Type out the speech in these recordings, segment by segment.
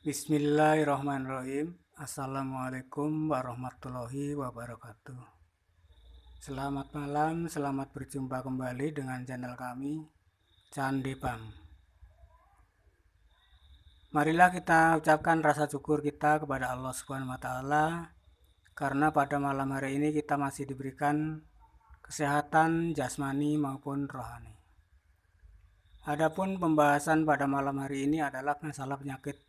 Bismillahirrahmanirrahim. Assalamualaikum warahmatullahi wabarakatuh. Selamat malam, selamat berjumpa kembali dengan channel kami, Candi Pam. Marilah kita ucapkan rasa syukur kita kepada Allah Subhanahu wa taala karena pada malam hari ini kita masih diberikan kesehatan jasmani maupun rohani. Adapun pembahasan pada malam hari ini adalah masalah penyakit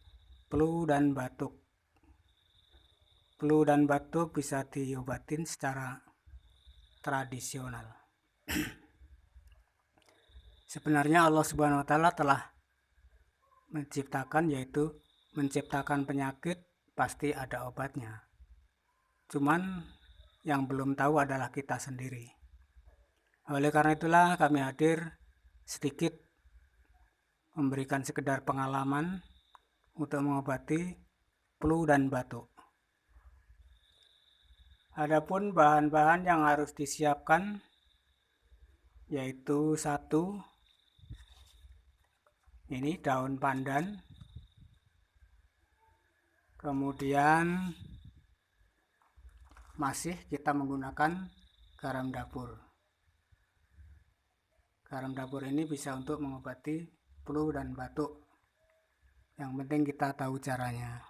flu dan batuk. Flu dan batuk bisa diobatin secara tradisional. Sebenarnya Allah Subhanahu wa taala telah menciptakan penyakit pasti ada obatnya. Cuman yang belum tahu adalah kita sendiri. Oleh karena itulah kami hadir sedikit memberikan sekedar pengalaman untuk mengobati flu dan batuk. Adapun bahan-bahan yang harus disiapkan yaitu satu, ini daun pandan, kemudian masih kita menggunakan garam dapur. Garam dapur ini bisa untuk mengobati flu dan batuk. Yang penting kita tahu caranya.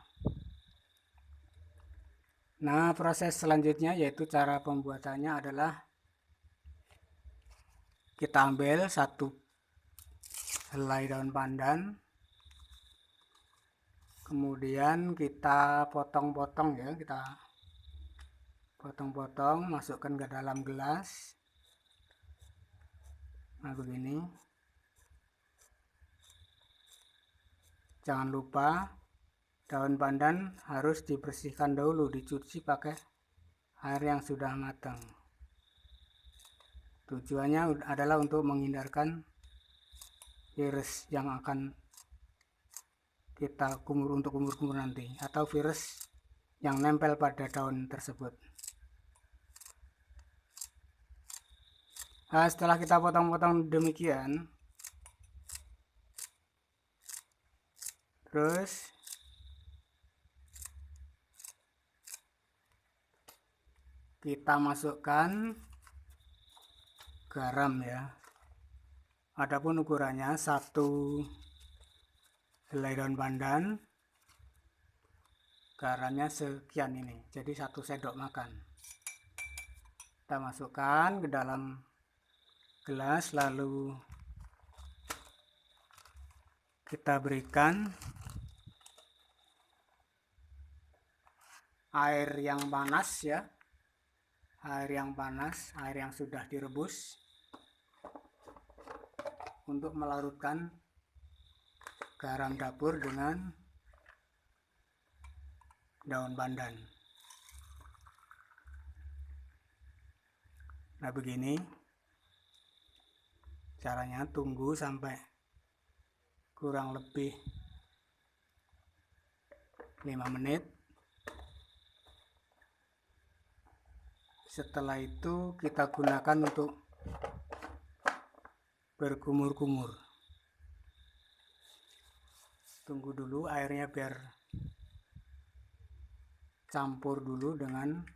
Nah, proses selanjutnya yaitu cara pembuatannya adalah kita ambil satu helai daun pandan, kemudian kita potong-potong ya, kita potong-potong, masukkan ke dalam gelas. Nah, begini. Jangan lupa daun pandan harus dibersihkan dulu, dicuci pakai air yang sudah matang. Tujuannya adalah untuk menghindarkan virus yang akan kita kumur nanti, atau virus yang nempel pada daun tersebut. Nah, setelah kita potong-potong demikian, terus kita masukkan garam ya. Adapun ukurannya satu helai daun pandan, garamnya sekian ini, jadi 1 sendok makan. Kita masukkan ke dalam gelas, lalu kita berikan air yang panas ya, air yang sudah direbus untuk melarutkan garam dapur dengan daun pandan. Nah, begini caranya. Tunggu sampai kurang lebih 5 menit. Setelah itu kita gunakan untuk berkumur-kumur. Tunggu dulu airnya biar campur dulu dengan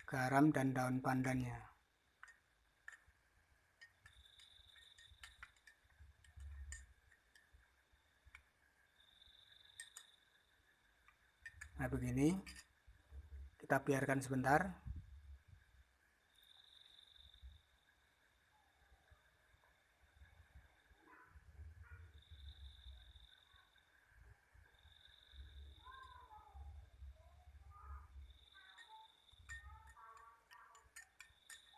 garam dan daun pandannya. Nah, begini. Kita biarkan sebentar.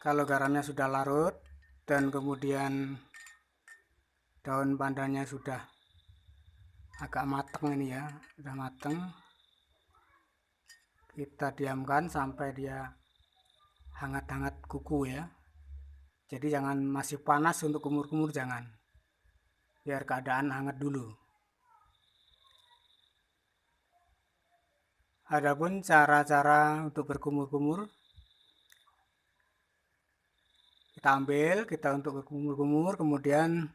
Kalau garamnya sudah larut dan kemudian daun pandannya sudah agak matang ini ya, sudah matang, kita diamkan sampai dia hangat-hangat kuku ya. Jadi jangan masih panas untuk kumur-kumur, jangan. Biar keadaan hangat dulu. Adapun cara-cara untuk berkumur-kumur, kita ambil, kita untuk berkumur-kumur, kemudian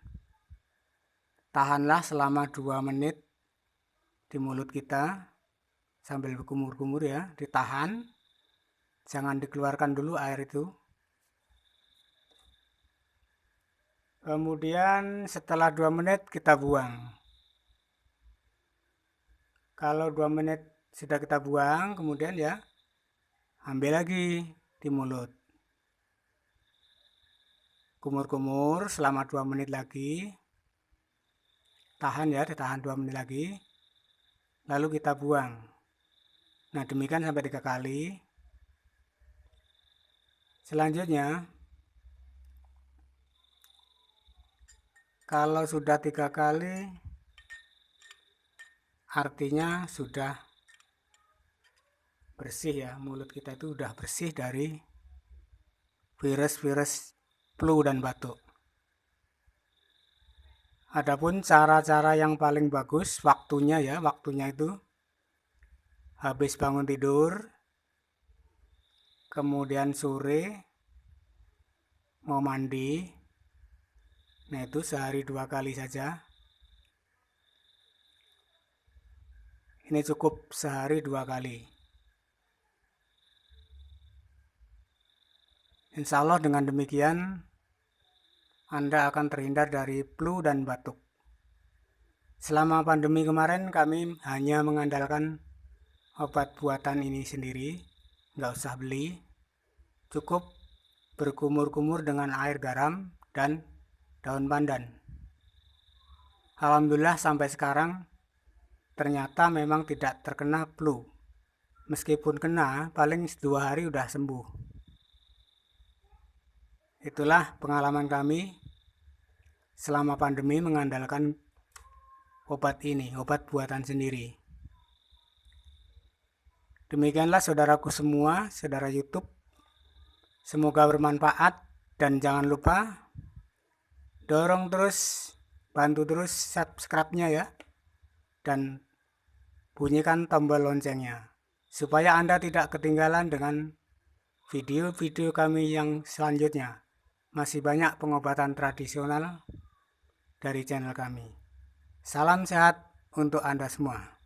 tahanlah selama 2 menit di mulut kita sambil berkumur-kumur ya, ditahan, jangan dikeluarkan dulu air itu. Kemudian setelah 2 menit kita buang. Kalau 2 menit sudah kita buang, kemudian ya ambil lagi di mulut. Kumur-kumur selama 2 menit lagi. Tahan ya, ditahan 2 menit lagi. Lalu kita buang. Nah, demikian sampai 3 kali. Selanjutnya, kalau sudah 3 kali, artinya sudah bersih ya. Mulut kita itu sudah bersih dari virus-virus flu dan batuk. Adapun cara-cara yang paling bagus, waktunya itu habis bangun tidur, kemudian sore mau mandi. Nah, itu sehari 2 kali saja. Ini cukup sehari 2 kali. Insya Allah dengan demikian Anda akan terhindar dari flu dan batuk. Selama pandemi kemarin kami hanya mengandalkan obat buatan ini sendiri, nggak usah beli. Cukup berkumur-kumur dengan air garam dan daun pandan. Alhamdulillah sampai sekarang ternyata memang tidak terkena flu. Meskipun kena, paling 2 hari udah sembuh. Itulah pengalaman kami selama pandemi mengandalkan obat ini, obat buatan sendiri. Demikianlah saudaraku semua, saudara YouTube. Semoga bermanfaat dan jangan lupa dorong terus, bantu terus subscribe-nya ya. Dan bunyikan tombol loncengnya supaya Anda tidak ketinggalan dengan video-video kami yang selanjutnya. Masih banyak pengobatan tradisional dari channel kami. Salam sehat untuk Anda semua.